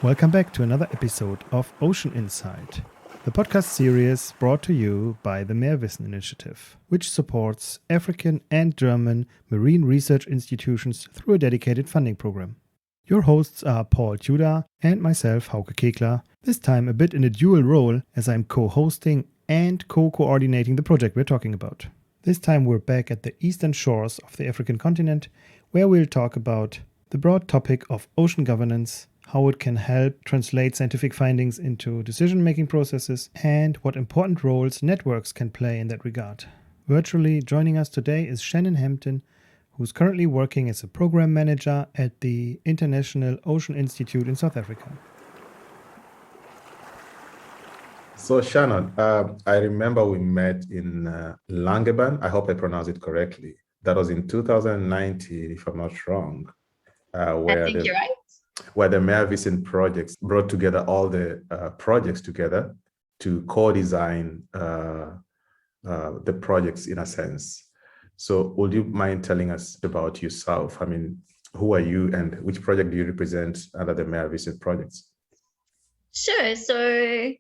Welcome back to another episode of Ocean Insight, the podcast series brought to you by the MeerWissen initiative, which supports African and German marine research institutions through a dedicated funding program. Your hosts are Paul Tudor and myself, Hauke Kekler, this time a bit in a dual role as I'm co-hosting and co-coordinating the project we're talking about. This time we're back at the eastern shores of the African continent, where we'll talk about the broad topic of ocean governance, how it can help translate scientific findings into decision-making processes, and what important roles networks can play in that regard. Virtually joining us today is Shannon Hampton, who's currently working as a program manager at the International Ocean Institute in South Africa. So Shannon, I remember we met in Langebaan. I hope I pronounced it correctly. That was in 2019, if I'm not wrong. I think you're right. Where the MeerWissen projects brought together all the projects together to co-design the projects in a sense. So would you mind telling us about yourself? I mean, who are you and which project do you represent under the MeerWissen projects? Sure. So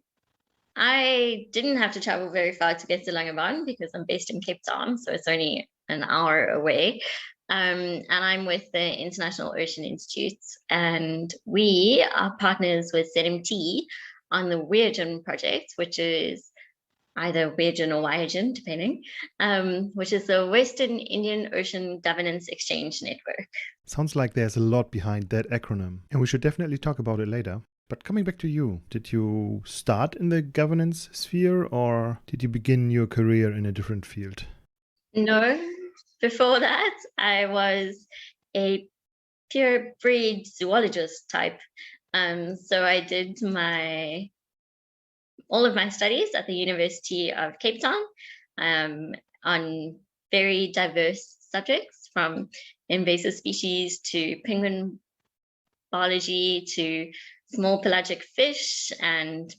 I didn't have to travel very far to get to Langebaan because I'm based in Cape Town, so it's only an hour away. And I'm with the International Ocean Institute, and we are partners with ZMT on the WIOGEN project, which is either WIOGEN or WIOGEN, depending, which is the Western Indian Ocean Governance Exchange Network. Sounds like there's a lot behind that acronym, and we should definitely talk about it later. But coming back to you, did you start in the governance sphere or did you begin your career in a different field? No. Before that, I was a pure breed zoologist type. So I did all of my studies at the University of Cape Town on very diverse subjects, from invasive species to penguin biology to small pelagic fish and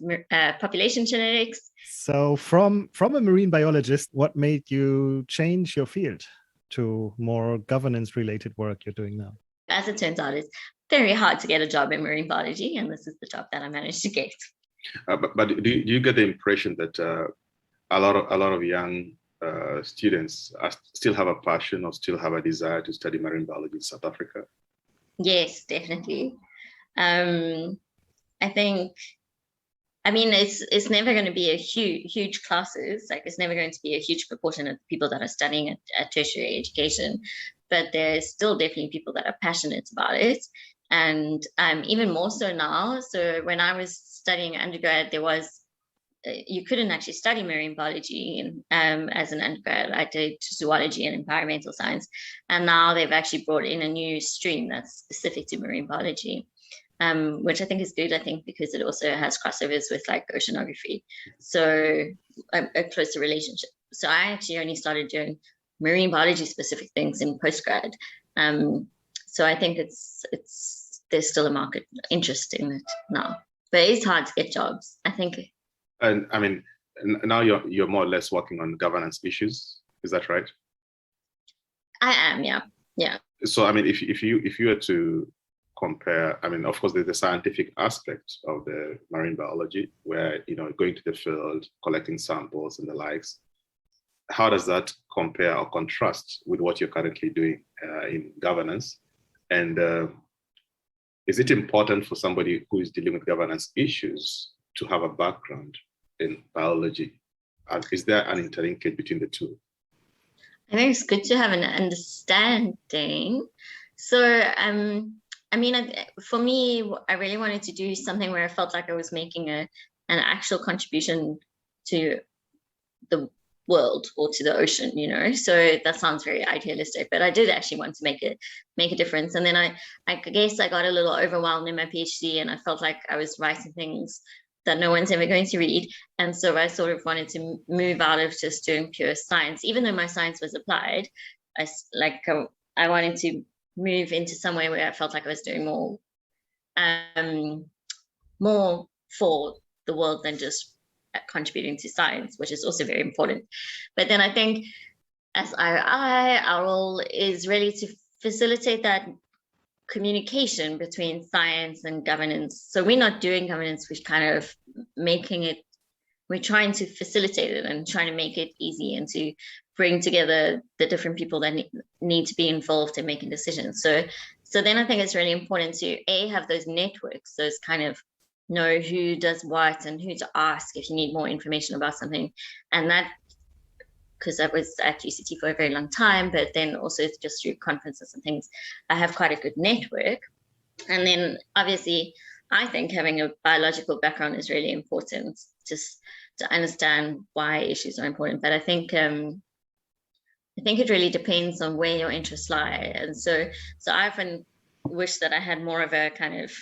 population genetics. So from a marine biologist, what made you change your field to more governance-related work you're doing now? As it turns out, it's very hard to get a job in marine biology, and this is the job that I managed to get. But do you get the impression that a lot of young students still have a passion or still have a desire to study marine biology in South Africa? Yes, definitely. I mean, it's never going to be a huge classes. Like, it's never going to be a huge proportion of people that are studying at tertiary education, but there's still definitely people that are passionate about it. And even more so now. So when I was studying undergrad, you couldn't actually study marine biology as an undergrad. I did zoology and environmental science. And now they've actually brought in a new stream that's specific to marine biology. Which I think is good, because it also has crossovers with like oceanography. So a closer relationship. So I actually only started doing marine biology specific things in postgrad. So I think there's still a market interest in it now, but it's hard to get jobs, I think. And I mean, now you're more or less working on governance issues. Is that right? I am, yeah. So I mean, if you were to compare, I mean, of course, there's the scientific aspect of the marine biology where, going to the field, collecting samples and the likes. How does that compare or contrast with what you're currently doing in governance? And is it important for somebody who is dealing with governance issues to have a background in biology? Is there an interlinkage between the two? I think it's good to have an understanding. So, I mean, for me, I really wanted to do something where I felt like I was making an actual contribution to the world or to the ocean, So that sounds very idealistic, but I did actually want to make a difference. And then I guess I got a little overwhelmed in my PhD, and I felt like I was writing things that no one's ever going to read. And so I sort of wanted to move out of just doing pure science, even though my science was applied. I wanted to move into somewhere where I felt like I was doing more for the world than just contributing to science, which is also very important. But then I think as our role is really to facilitate that communication between science and governance. So we're not doing governance, we're kind of we're trying to facilitate it and trying to make it easy and to bring together the different people that need to be involved in making decisions. So then I think it's really important to have those networks, those kind of know who does what and who to ask if you need more information about something. And that, because I was at UCT for a very long time, but then also just through conferences and things, I have quite a good network. And then obviously, I think having a biological background is really important, just to understand why issues are important. But I think it really depends on where your interests lie. And so I often wish that I had more of a kind of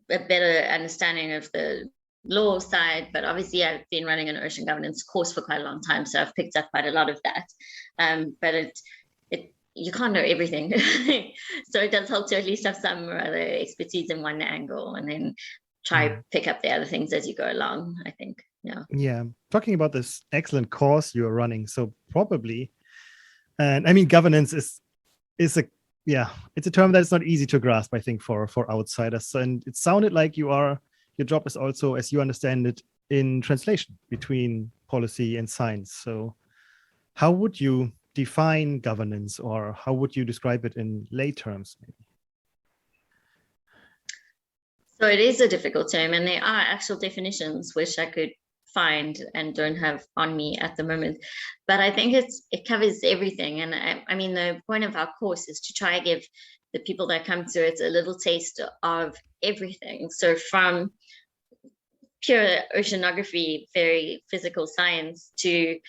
a better understanding of the law side, but obviously I've been running an ocean governance course for quite a long time, so I've picked up quite a lot of that. But you can't know everything. So it does help to at least have some or other expertise in one angle and then try pick up the other things as you go along, I think. Yeah. Talking about this excellent course you're running, so probably, and I mean, governance is it's a term that's not easy to grasp, I think, for outsiders. And it sounded like your job is also, as you understand it, in translation between policy and science. So how would you define governance, or how would you describe it in lay terms, maybe? So it is a difficult term, and there are actual definitions which I could find and don't have on me at the moment, but I think it covers everything. And I mean, the point of our course is to try to give the people that come to it a little taste of everything. So from pure oceanography, very physical science, to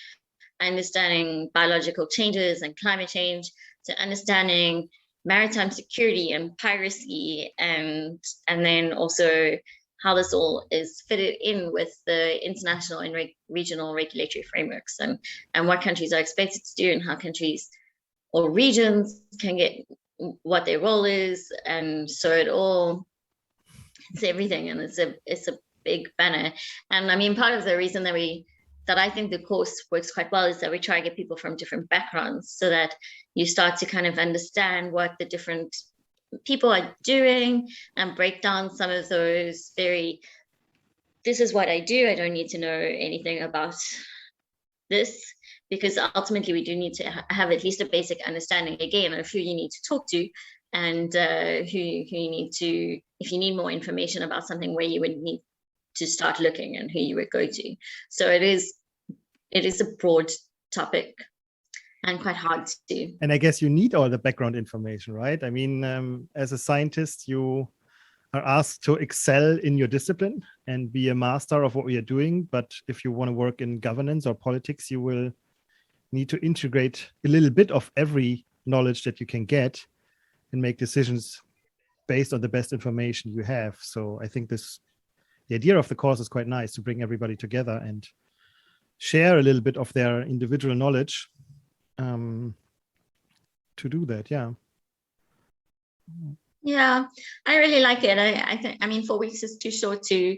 understanding biological changes and climate change, to understanding maritime security and piracy, and then also how this all is fitted in with the international and regional regulatory frameworks, and what countries are expected to do, and how countries or regions can get what their role is. And so it's everything, and it's a big banner. And I mean, part of the reason that I think the course works quite well is that we try to get people from different backgrounds, so that you start to kind of understand what the different people are doing and break down some of those this is what I do, I don't need to know anything about this, because ultimately we do need to have at least a basic understanding, again, of who you need to talk to, and who you need to, if you need more information about something, where you would need to start looking and who you would go to. So it is a broad topic and quite hard to do. And I guess you need all the background information, right? I mean, as a scientist, you are asked to excel in your discipline and be a master of what you're doing. But if you want to work in governance or politics, you will need to integrate a little bit of every knowledge that you can get and make decisions based on the best information you have. So I think the idea of the course is quite nice, to bring everybody together and share a little bit of their individual knowledge to do that. Yeah, I really like it. I think, I mean, 4 weeks is too short to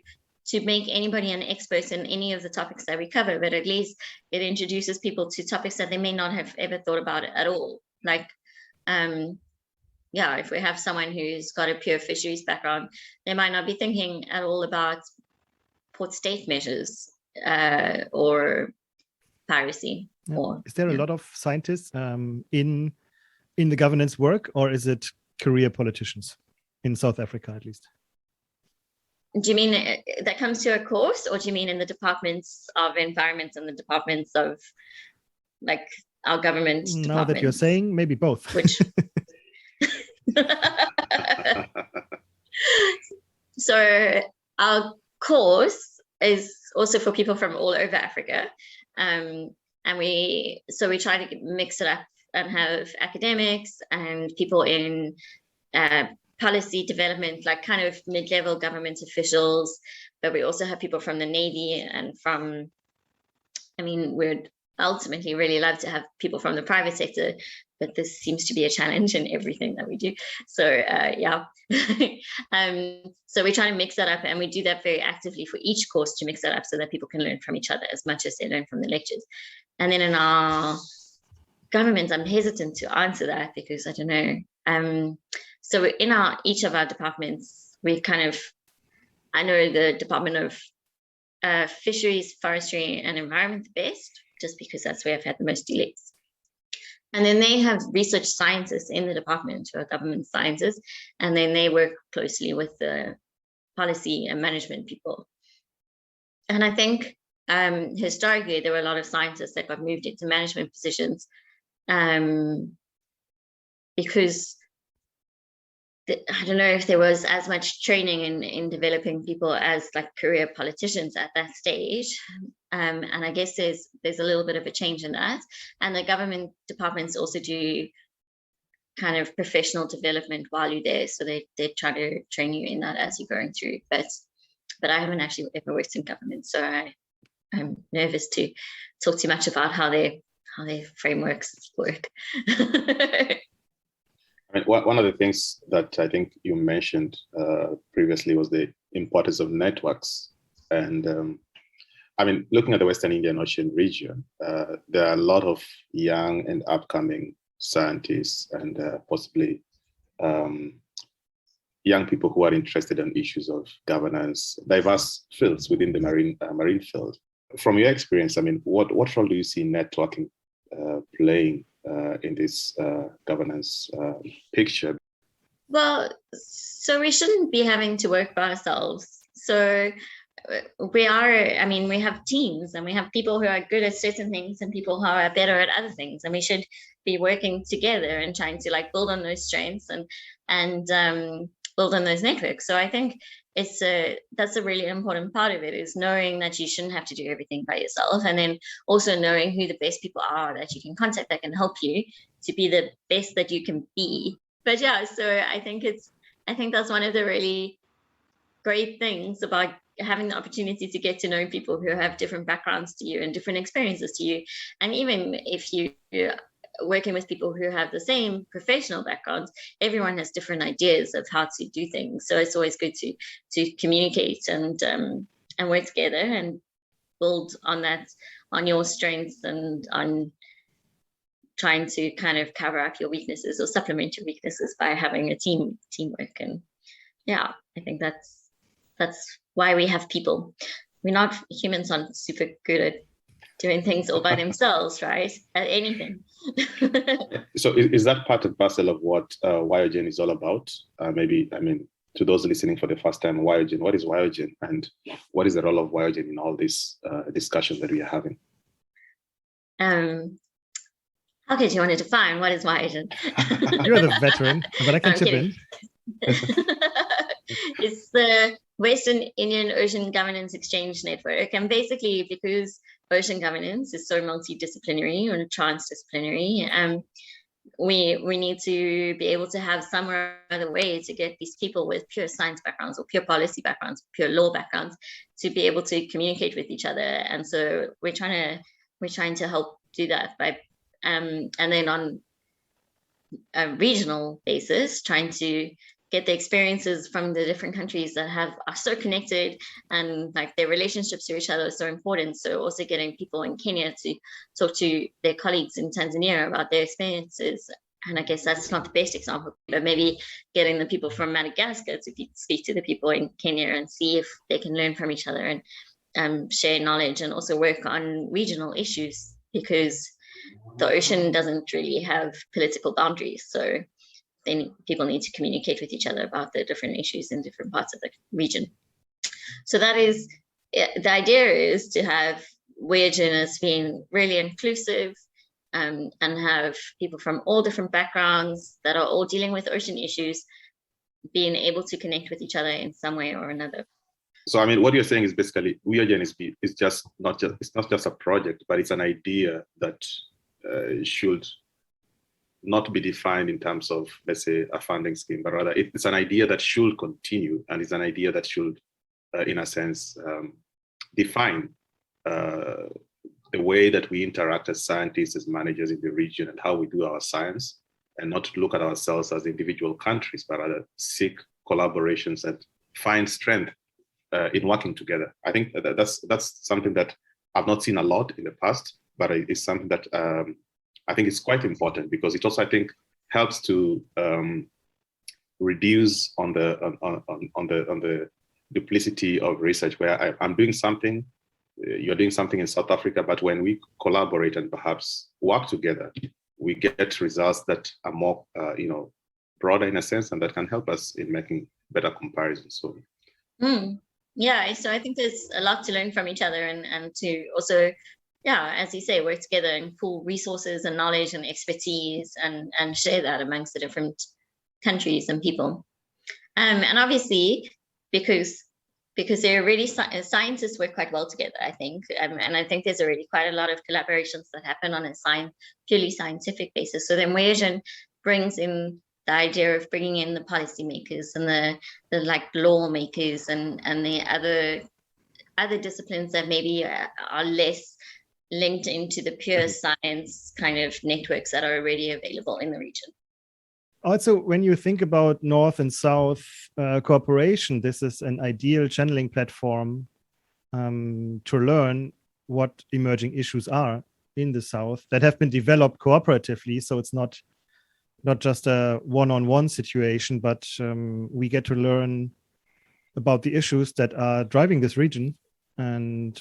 make anybody an expert in any of the topics that we cover, but at least it introduces people to topics that they may not have ever thought about at all. Like, if we have someone who's got a pure fisheries background, they might not be thinking at all about port state measures or piracy. Is there a lot of scientists in the governance work, or is it career politicians in South Africa, at least? Do you mean that comes to a course, or do you mean in the departments of environment and the departments of, like, our government? Now that you're saying, maybe both. Which so our course is also for people from all over Africa, and we try to mix it up and have academics and people in policy development, like kind of mid-level government officials, but we also have people from the Navy and from, I mean, we'd ultimately really love to have people from the private sector, but this seems to be a challenge in everything that we do. So so we try to mix that up, and we do that very actively for each course, to mix that up so that people can learn from each other as much as they learn from the lectures. And then in our government, I'm hesitant to answer that, because I don't know So in each of our departments, I know the Department of Fisheries, Forestry and Environment the best, just because that's where I've had the most delays. And then they have research scientists in the department who are government scientists, and then they work closely with the policy and management people. And I think historically, there were a lot of scientists that got moved into management positions because I don't know if there was as much training in developing people as like career politicians at that stage. And I guess there's a little bit of a change in that. And the government departments also do kind of professional development while you're there. So they try to train you in that as you're going through. But I haven't actually ever worked in government, so I'm nervous to talk too much about how their frameworks work. I mean, one of the things that I think you mentioned previously was the importance of networks. And I mean, looking at the Western Indian Ocean region, there are a lot of young and upcoming scientists and possibly young people who are interested in issues of governance, diverse fields within the marine field. From your experience, I mean, what role do you see networking playing in this governance picture? Well, so we shouldn't be having to work by ourselves. So we have teams, and we have people who are good at certain things and people who are better at other things, and we should be working together and trying to like build on those strengths and build on those networks. So I think that's a really important part of it, is knowing that you shouldn't have to do everything by yourself, and then also knowing who the best people are that you can contact that can help you to be the best that you can be. But yeah, so I think that's one of the really great things about having the opportunity to get to know people who have different backgrounds to you and different experiences to you. And even if you're working with people who have the same professional backgrounds, everyone has different ideas of how to do things. So it's always good to communicate and work together and build on that, on your strengths, and on trying to kind of cover up your weaknesses or supplement your weaknesses by having a teamwork. And yeah, I think that's why we have people. Humans aren't super good at doing things all by themselves, right? At anything. So is that part and parcel of what WIOGEN is all about? Maybe, I mean, to those listening for the first time, WIOGEN, what is WIOGEN, and what is the role of WIOGEN in all this discussion that we are having? Okay, do you want to define what is WIOGEN? You're the veteran, but I can chip in. It's the Western Indian Ocean Governance Exchange Network. And basically, because ocean governance is so multidisciplinary or transdisciplinary, we need to be able to have some other way to get these people with pure science backgrounds or pure policy backgrounds, pure law backgrounds, to be able to communicate with each other. And so we're trying to help do that by and then on a regional basis, trying to get the experiences from the different countries that are so connected, and like their relationships to each other are so important. So also getting people in Kenya to talk to their colleagues in Tanzania about their experiences. And I guess that's not the best example, but maybe getting the people from Madagascar to speak to the people in Kenya and see if they can learn from each other and share knowledge, and also work on regional issues, because the ocean doesn't really have political boundaries. So then people need to communicate with each other about the different issues in different parts of the region. So that is, the idea is to have WIOGEN as being really inclusive, and have people from all different backgrounds that are all dealing with ocean issues being able to connect with each other in some way or another. So, I mean, what you're saying is basically WIOGEN is not just a project, but it's an idea that should not be defined in terms of, let's say, a funding scheme, but rather it's an idea that should continue, and it's an idea that should, in a sense, define the way that we interact as scientists, as managers in the region, and how we do our science, and not to look at ourselves as individual countries, but rather seek collaborations and find strength in working together. I think that's something that I've not seen a lot in the past, but it's something that I think is quite important, because it also, I think, helps to reduce on the duplicity of research, where I'm doing something, you're doing something in South Africa, but when we collaborate and perhaps work together, we get results that are more, broader in a sense, and that can help us in making better comparisons. So, yeah, so I think there's a lot to learn from each other, and to also, as you say, work together and pool resources and knowledge and expertise, and share that amongst the different countries and people. And obviously, because they're already scientists work quite well together, I think, and I think there's already quite a lot of collaborations that happen on a purely scientific basis. So then WIOGEN brings in the idea of bringing in the policymakers and the like lawmakers and the other disciplines that maybe are less linked into the pure science kind of networks that are already available in the region. Also, when you think about North and South cooperation, this is an ideal channeling platform to learn what emerging issues are in the South that have been developed cooperatively. So it's not just a one-on-one situation, but we get to learn about the issues that are driving this region. And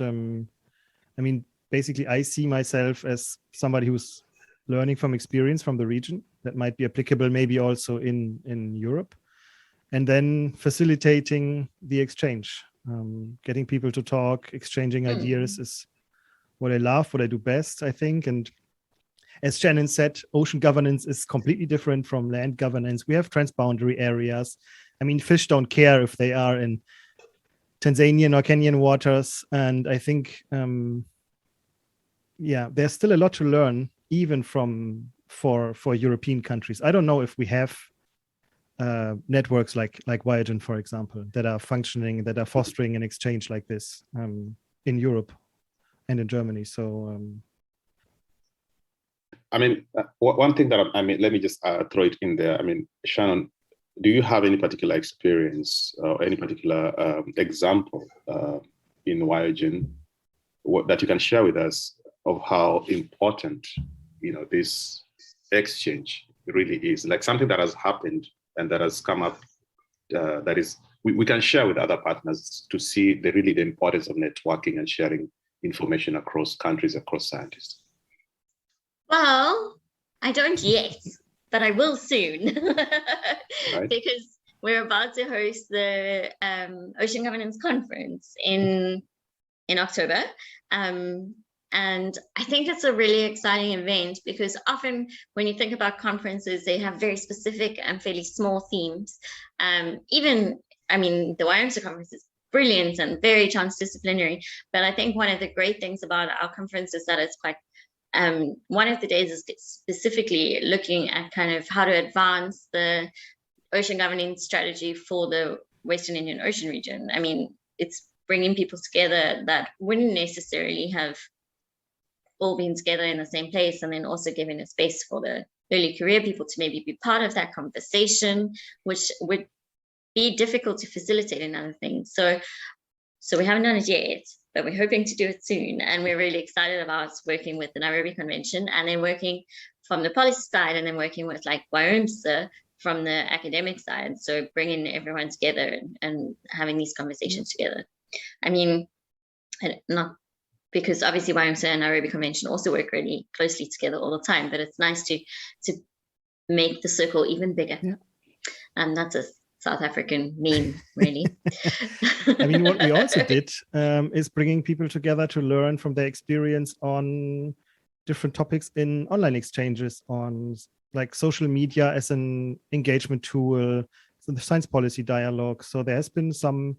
I mean, basically, I see myself as somebody who's learning from experience from the region that might be applicable maybe also in Europe, and then facilitating the exchange, getting people to talk, exchanging ideas is what I love, what I do best, I think. And as Shannon said, ocean governance is completely different from land governance. We have transboundary areas. I mean, fish don't care if they are in Tanzanian or Kenyan waters. And I think, there's still a lot to learn, even for European countries. I don't know if we have networks like WIOGEN, for example, that are functioning, that are fostering an exchange like this in Europe and in Germany. So, I mean, one thing that let me just throw it in there. I mean, Shannon, do you have any particular experience or any particular example in WIOGEN that you can share with us of how important, this exchange really is? Like something that has happened and that has come up that is we can share with other partners to see the importance of networking and sharing information across countries, across scientists. Well, I don't yet, but I will soon. Right. Because we're about to host the Ocean Governance Conference in October. And I think it's a really exciting event because often when you think about conferences, they have very specific and fairly small themes. The WIOGEN conference is brilliant and very transdisciplinary. But I think one of the great things about our conference is that it's quite one of the days is specifically looking at kind of how to advance the ocean governance strategy for the Western Indian Ocean region. I mean, it's bringing people together that wouldn't necessarily have all been together in the same place, and then also giving a space for the early career people to maybe be part of that conversation, which would be difficult to facilitate in other things. So we haven't done it yet, but we're hoping to do it soon. And we're really excited about working with the Nairobi Convention and then working from the policy side and then working with like WIOGEN from the academic side. So bringing everyone together and having these conversations together. I mean, not because obviously WIOGEN and Nairobi Convention also work really closely together all the time, but it's nice to make the circle even bigger. Yeah. And that's a South African meme, really. I mean, what we also did is bringing people together to learn from their experience on different topics in online exchanges, on like social media as an engagement tool, so the science policy dialogue. So there has been some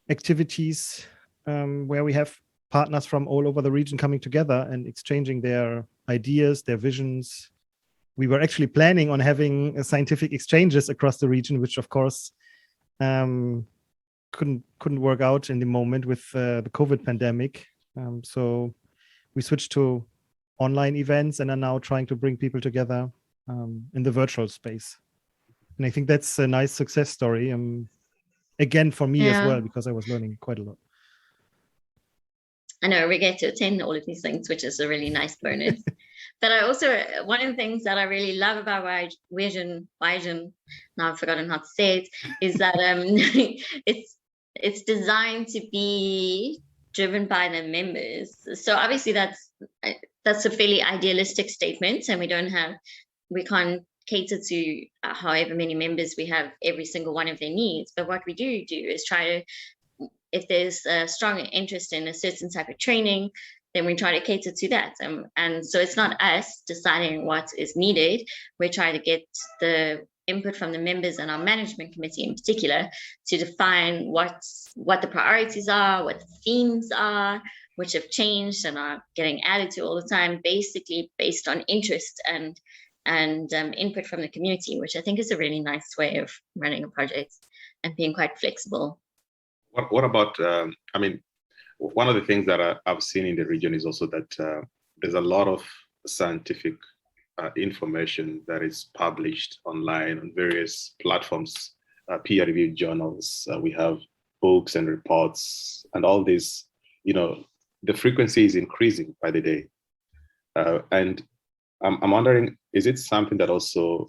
activities where we have partners from all over the region coming together and exchanging their ideas, their visions. We were actually planning on having scientific exchanges across the region, which of course couldn't work out in the moment with the COVID pandemic. So we switched to online events and are now trying to bring people together in the virtual space. And I think that's a nice success story. Again, for me as well, because I was learning quite a lot. I know we get to attend all of these things, which is a really nice bonus. But I also, one of the things that I really love about WIOGEN, now I've forgotten how to say it, is that it's designed to be driven by the members. So obviously that's a fairly idealistic statement, and we can't cater to however many members we have, every single one of their needs. But what we do is try to, if there's a strong interest in a certain type of training, then we try to cater to that. And so it's not us deciding what is needed. We try to get the input from the members and our management committee in particular to define what the priorities are, what the themes are, which have changed and are getting added to all the time, basically based on interest and input from the community, which I think is a really nice way of running a project and being quite flexible. What about, I mean, one of the things that I've seen in the region is also that there's a lot of scientific information that is published online on various platforms, peer-reviewed journals. We have books and reports and all this, the frequency is increasing by the day. And I'm wondering, is it something that also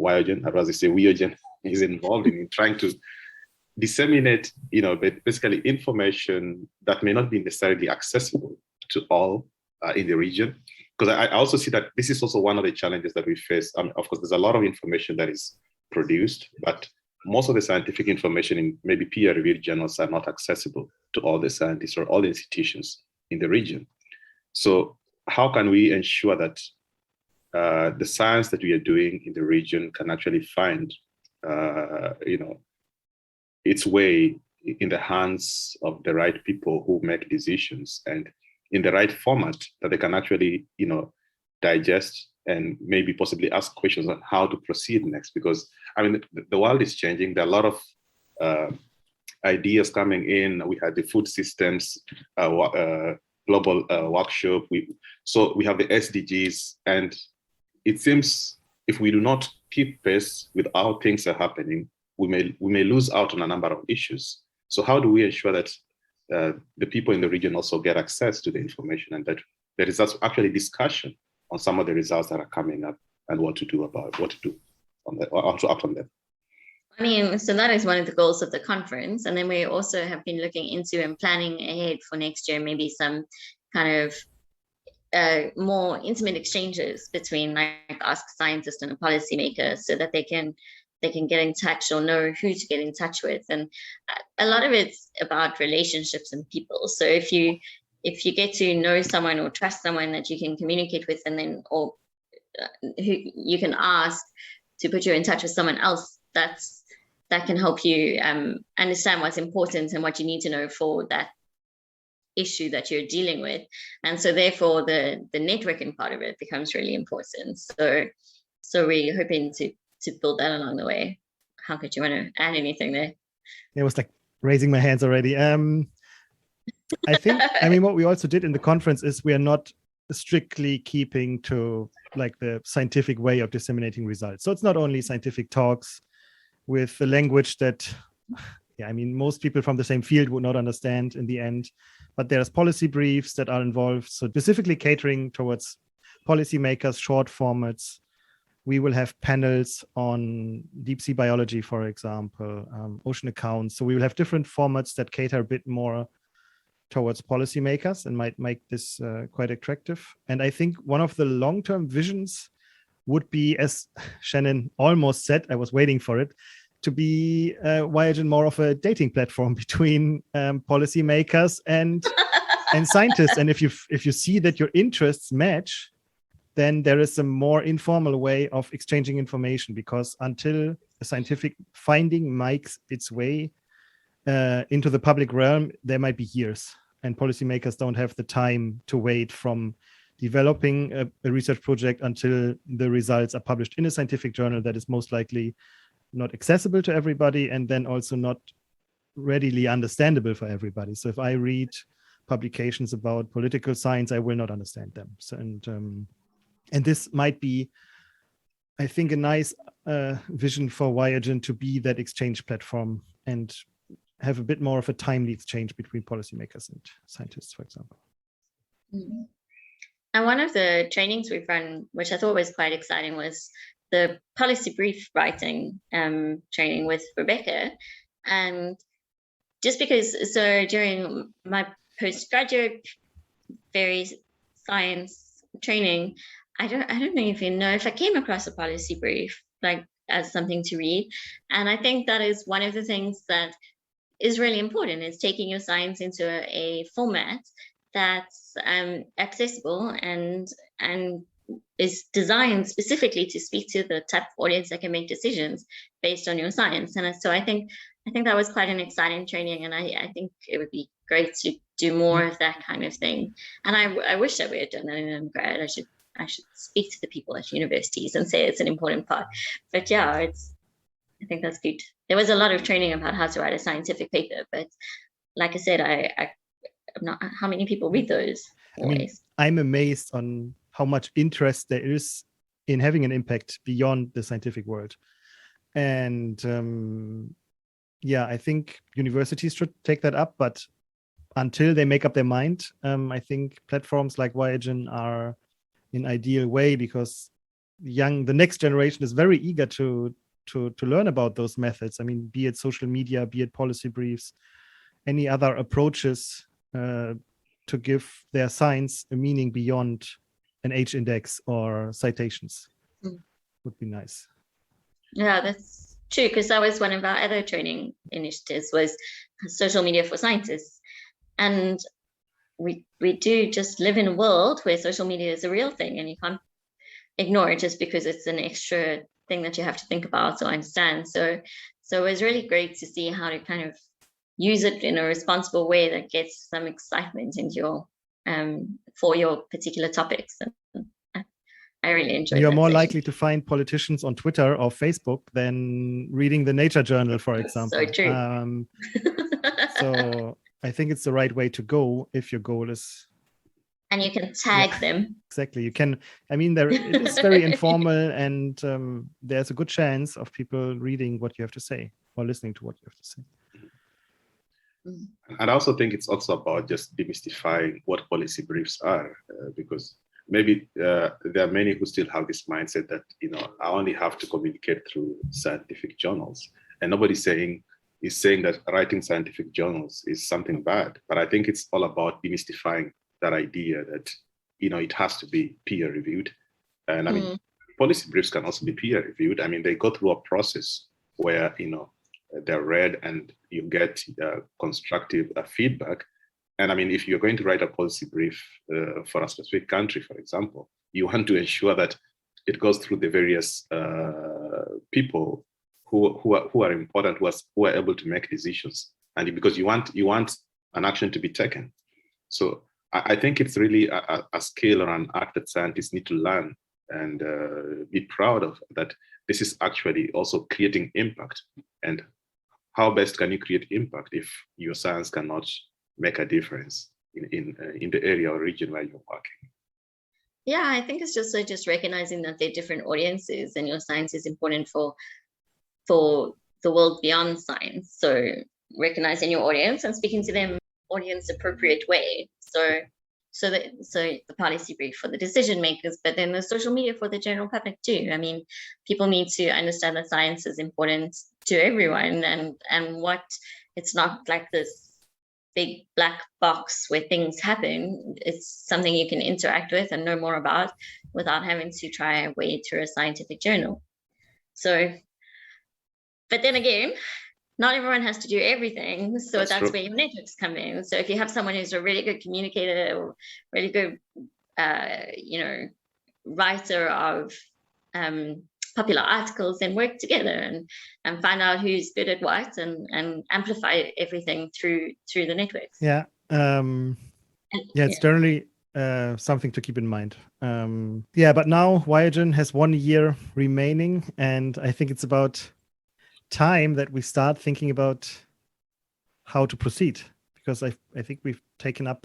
WIOGEN, I'd rather say WIOGEN, is involved in trying to disseminate, basically information that may not be necessarily accessible to all in the region? Because I also see that this is also one of the challenges that we face. Of course, there's a lot of information that is produced, but most of the scientific information in maybe peer-reviewed journals are not accessible to all the scientists or all the institutions in the region. So how can we ensure that the science that we are doing in the region can actually find, its way in the hands of the right people who make decisions and in the right format that they can actually, digest and maybe possibly ask questions on how to proceed next? Because, I mean, the world is changing. There are a lot of ideas coming in. We had the food systems global workshop. So we have the SDGs, and it seems if we do not keep pace with how things are happening, we may lose out on a number of issues. So how do we ensure that the people in the region also get access to the information, and that there is actually discussion on some of the results that are coming up and what to do on that, or how to act on them? I mean, so that is one of the goals of the conference. And then we also have been looking into and planning ahead for next year, maybe some kind of more intimate exchanges between like Ask Scientist and a policymaker, so that they can get in touch or know who to get in touch with. And a lot of it's about relationships and people. So if you get to know someone or trust someone that you can communicate with, and then or who you can ask to put you in touch with someone else, that can help you understand what's important and what you need to know for that issue that you're dealing with. And so therefore the networking part of it becomes really important. So we're hoping to build that along the way. How could you want to add anything there? It was like raising my hands already. I think, what we also did in the conference is we are not strictly keeping to like the scientific way of disseminating results. So it's not only scientific talks with the language that, most people from the same field would not understand in the end, but there's policy briefs that are involved. So specifically catering towards policymakers, short formats. We will have panels on deep sea biology, for example, ocean accounts. So we will have different formats that cater a bit more towards policymakers and might make this quite attractive. And I think one of the long-term visions would be, as Shannon almost said, I was waiting for it, to be WIOGEN more of a dating platform between policymakers and scientists. And if you see that your interests match, then there is a more informal way of exchanging information, because until a scientific finding makes its way into the public realm, there might be years, and policymakers don't have the time to wait from developing a research project until the results are published in a scientific journal that is most likely not accessible to everybody, and then also not readily understandable for everybody. So if I read publications about political science, I will not understand them. So, and this might be, I think, a nice vision for WIOGEN to be that exchange platform and have a bit more of a timely exchange between policymakers and scientists, for example. Mm-hmm. And one of the trainings we've run, which I thought was quite exciting, was the policy brief writing training with Rebecca. And just because, so during my postgraduate very science training, I don't know if you know, if I came across a policy brief like as something to read. And I think that is one of the things that is really important, is taking your science into a format that's accessible and is designed specifically to speak to the type of audience that can make decisions based on your science. And so I think that was quite an exciting training, and I think it would be great to do more of that kind of thing. And I wish that we had done that in undergrad. I should speak to the people at universities and say it's an important part. But yeah, I think that's good. There was a lot of training about how to write a scientific paper, but like I said, I'm not, how many people read those always? I mean, I'm amazed on how much interest there is in having an impact beyond the scientific world. And I think universities should take that up, but until they make up their mind, I think platforms like WIOGEN are an ideal way, because the next generation is very eager to learn about those methods. I mean, be it social media, be it policy briefs, any other approaches to give their science a meaning beyond an H-index or citations would be nice. Yeah, that's true, because that was one of our other training initiatives, was social media for scientists. And we do just live in a world where social media is a real thing, and you can't ignore it just because it's an extra thing that you have to think about or understand. So it was really great to see how to kind of use it in a responsible way that gets some excitement into your for your particular topics. And I really enjoyed it. You're more likely to find politicians on Twitter or Facebook than reading the Nature Journal, for example. So true. So I think it's the right way to go if your goal is. And you can tag them. Exactly. You can. I mean, it is very informal, and there's a good chance of people reading what you have to say or listening to what you have to say. And I also think it's also about just demystifying what policy briefs are, because maybe there are many who still have this mindset that, I only have to communicate through scientific journals, and nobody's saying that writing scientific journals is something bad. But I think it's all about demystifying that idea that, it has to be peer reviewed. And I mean, policy briefs can also be peer reviewed. I mean, they go through a process where, they're read and you get constructive feedback. And I mean, if you're going to write a policy brief for a specific country, for example, you want to ensure that it goes through the various people who are important, who are able to make decisions, and because you want an action to be taken. So I think it's really a skill or an art that scientists need to learn and be proud of, that this is actually also creating impact. And how best can you create impact if your science cannot make a difference in the area or region where you're working? Yeah, I think it's just recognizing that there are different audiences, and your science is important for the world beyond science. So recognizing your audience and speaking to them audience appropriate way. So the policy brief for the decision makers, but then the social media for the general public too. I mean, people need to understand that science is important to everyone, and what, it's not like this big black box where things happen. It's something you can interact with and know more about without having to try and wade through a scientific journal. So, but then again, not everyone has to do everything. So that's where your networks come in. So if you have someone who's a really good communicator or really good, writer of popular articles, then work together and find out who's good at what and amplify everything through the networks. Yeah. It's generally something to keep in mind. But now WIOGEN has 1 year remaining, and I think it's about time that we start thinking about how to proceed, because I think we've taken up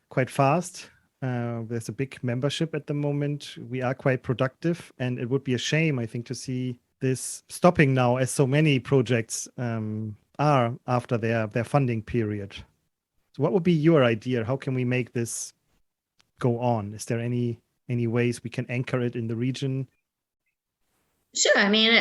quite fast. There's a big membership at the moment. We are quite productive, and it would be a shame, I think, to see this stopping now, as so many projects are after their funding period. So what would be your idea? How can we make this go on? Is there any ways we can anchor it in the region? Sure. I mean,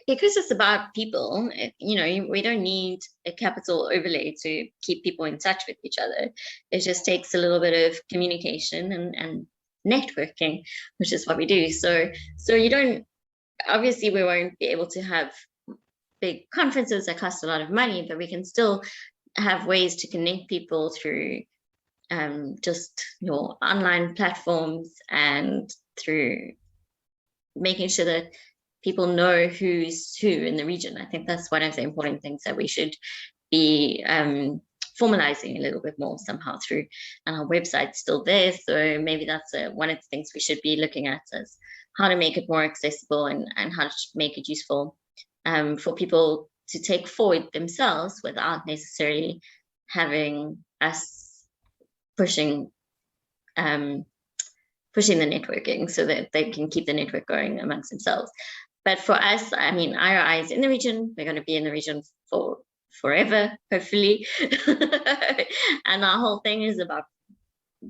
because it's about people, we don't need a capital overlay to keep people in touch with each other. It just takes a little bit of communication and networking, which is what we do. So you don't, obviously we won't be able to have big conferences that cost a lot of money, but we can still have ways to connect people through just your online platforms and through making sure that people know who's who in the region. I think that's one of the important things that we should be formalizing a little bit more somehow through, and our website's still there. So maybe that's one of the things we should be looking at, is how to make it more accessible and how to make it useful for people to take forward themselves without necessarily having us pushing the networking, so that they can keep the network going amongst themselves. But for us, I mean, IRI is in the region. We're going to be in the region for forever, hopefully. And our whole thing is about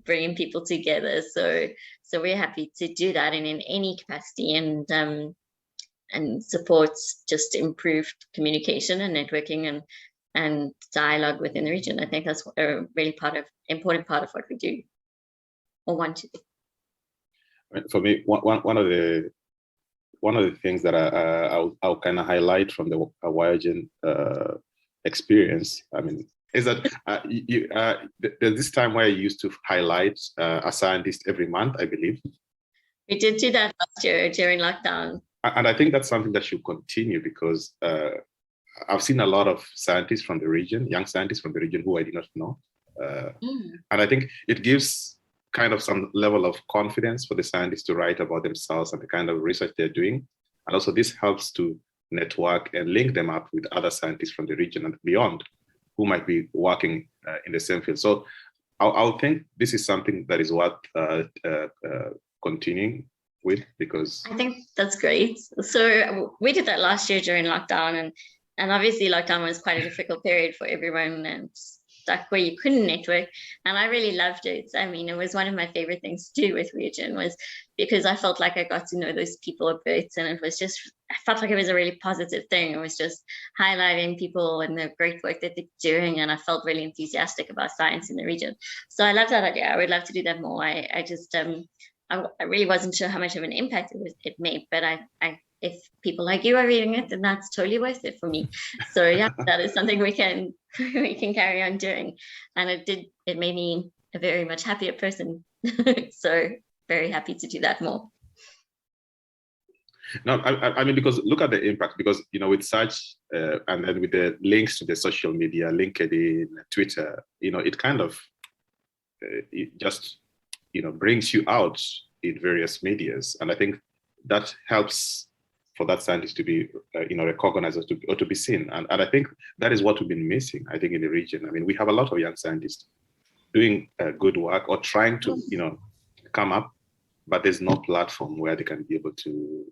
bringing people together. So we're happy to do that in any capacity, and supports just improved communication and networking and dialogue within the region. I think that's a really important part of what we do or want to do. For me, one of the things that I'll kind of highlight from the WIOGEN experience, I mean, is that there's this time where I used to highlight a scientist every month, I believe. We did do that last year during lockdown. And I think that's something that should continue, because I've seen a lot of scientists from the region, young scientists from the region who I did not know. And I think it gives kind of some level of confidence for the scientists to write about themselves and the kind of research they're doing. And also this helps to network and link them up with other scientists from the region and beyond who might be working in the same field. So I'll think this is something that is worth continuing with, because I think that's great. So we did that last year during lockdown, and obviously lockdown was quite a difficult period for everyone, and stuck where you couldn't network. And I really loved it. I mean, it was one of my favorite things to do with WIOGEN, was because I felt like I got to know those people a bit, and it was just, I felt like it was a really positive thing. It was just highlighting people and the great work that they're doing, and I felt really enthusiastic about science in the region. So I love that idea. I would love to do that more. I just I really wasn't sure how much of an impact it made, but if people like you are reading it, then that's totally worth it for me. So yeah, that is something we can carry on doing. And it made me a very much happier person. So very happy to do that more. No, I mean, because look at the impact, because, with such, and then with the links to the social media, LinkedIn, Twitter, it kind of, it just, brings you out in various medias. And I think that helps for that scientist to be, recognized or to be seen. And I think that is what we've been missing, I think, in the region. I mean, we have a lot of young scientists doing good work or trying to, come up, but there's no platform where they can be able to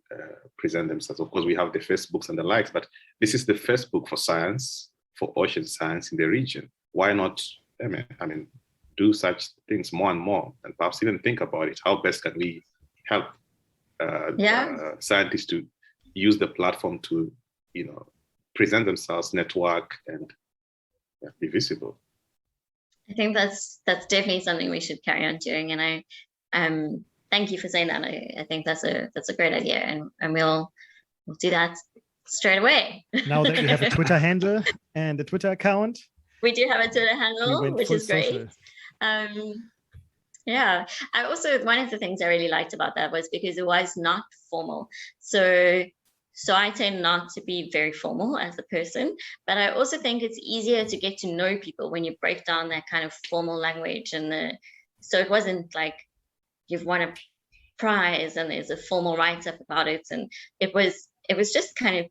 present themselves. Of course, we have the Facebooks and the likes, but this is the Facebook for science, for ocean science in the region. Why not, I mean, do such things more and more, and perhaps even think about it. How best can we help scientists to use the platform to, present themselves, network, and be visible? I think that's definitely something we should carry on doing. And I thank you for saying that. I think that's a great idea, and we'll do that straight away. Now that you have a Twitter handle and a Twitter account. We do have a Twitter handle, which is great. Social. Yeah, I also, one of the things I really liked about that was because it was not formal. So I tend not to be very formal as a person, but I also think it's easier to get to know people when you break down that kind of formal language. So it wasn't like you've won a prize and there's a formal write-up about it. And it was just kind of,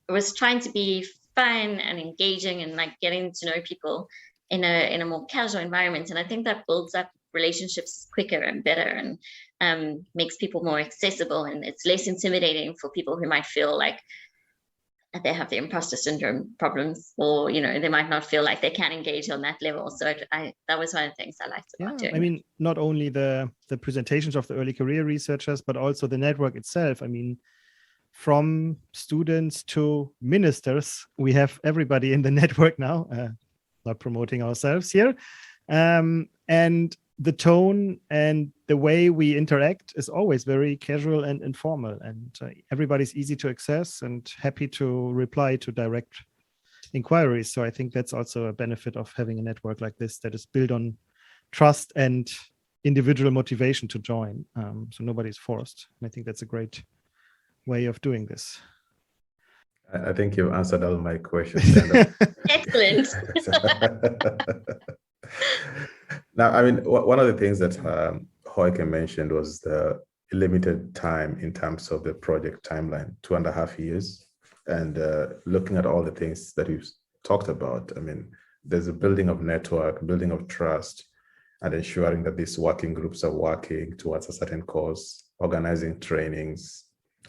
it was trying to be fun and engaging and like getting to know people in a more casual environment. And I think that builds up relationships quicker and better, and makes people more accessible, and it's less intimidating for people who might feel like, they have the imposter syndrome problems, or they might not feel like they can engage on that level. So that was one of the things I liked about doing. I mean, not only the presentations of the early career researchers, but also the network itself. I mean, from students to ministers, we have everybody in the network now. Not promoting ourselves here, and the tone and the way we interact is always very casual and informal, and everybody's easy to access and happy to reply to direct inquiries. So I think that's also a benefit of having a network like this that is built on trust and individual motivation to join. So nobody's forced. And I think that's a great way of doing this. I think you've answered all my questions. Excellent. Now, I mean, one of the things that WIOGEN mentioned was the limited time in terms of the project timeline, 2.5 years. And looking at all the things that we've talked about, I mean, there's a building of network, building of trust, and ensuring that these working groups are working towards a certain cause, organizing trainings,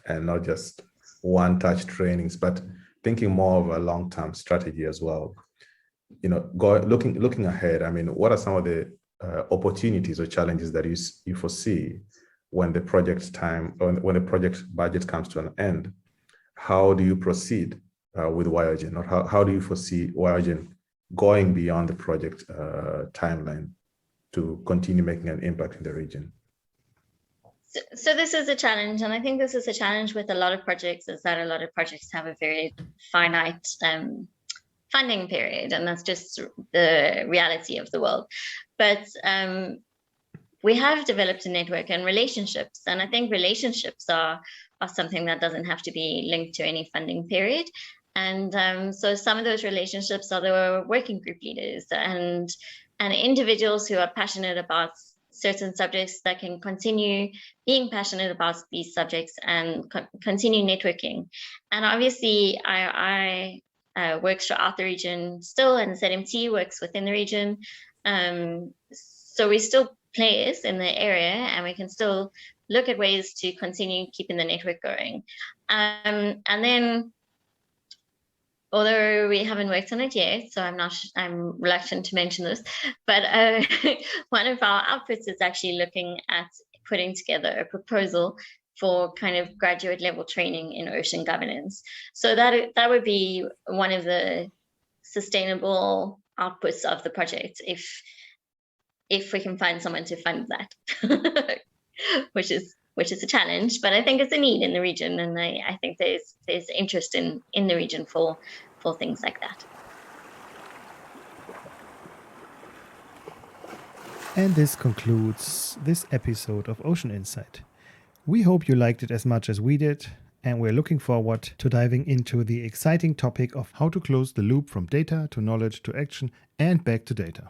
and not just one-touch trainings, but thinking more of a long-term strategy as well. Looking ahead, I mean, what are some of the opportunities or challenges that you foresee when the project when the project budget comes to an end? How do you proceed with WIOGEN, or how do you foresee WIOGEN going beyond the project timeline to continue making an impact in the region? So this is a challenge, and I think this is a challenge with a lot of projects, is that a lot of projects have a very finite funding period, and that's just the reality of the world. But we have developed a network and relationships, and I think relationships are something that doesn't have to be linked to any funding period. And so some of those relationships are the working group leaders and individuals who are passionate about certain subjects that can continue being passionate about these subjects and continue networking. And obviously I works throughout the region still, and ZMT works within the region. So we still players in the area, and we can still look at ways to continue keeping the network going. And then, although we haven't worked on it yet, so I'm reluctant to mention this, but one of our outputs is actually looking at putting together a proposal for kind of graduate level training in ocean governance. So that would be one of the sustainable outputs of the project, if we can find someone to fund that, which is a challenge, but I think it's a need in the region, and I think there's interest in the region for things like that. And this concludes this episode of Ocean Insight. We hope you liked it as much as we did, and we're looking forward to diving into the exciting topic of how to close the loop from data to knowledge to action and back to data.